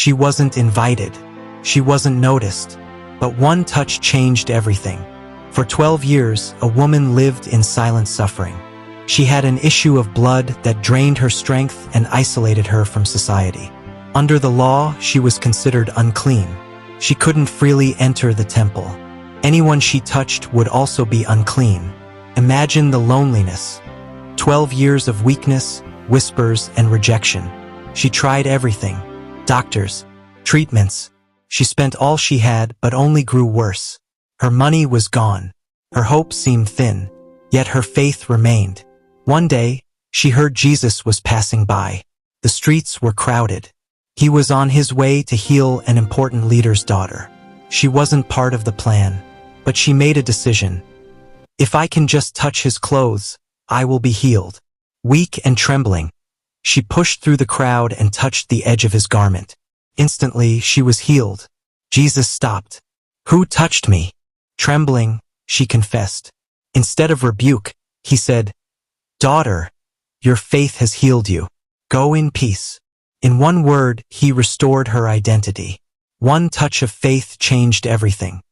She wasn't invited. She wasn't noticed. But one touch changed everything. For 12 years, a woman lived in silent suffering. She had an issue of blood that drained her strength and isolated her from society. Under the law, she was considered unclean. She couldn't freely enter the temple. Anyone she touched would also be unclean. Imagine the loneliness. 12 years of weakness, whispers, and rejection. She tried everything. Doctors, treatments. She spent all she had, but only grew worse. Her money was gone. Her hope seemed thin, yet her faith remained. One day, she heard Jesus was passing by. The streets were crowded. He was on his way to heal an important leader's daughter. She wasn't part of the plan, but she made a decision. If I can just touch his clothes, I will be healed. Weak and trembling, she pushed through the crowd and touched the edge of his garment. Instantly, she was healed. Jesus stopped. "Who touched me?" Trembling, she confessed. Instead of rebuke, he said, "Daughter, your faith has healed you. Go in peace." In one word, he restored her identity. One touch of faith changed everything.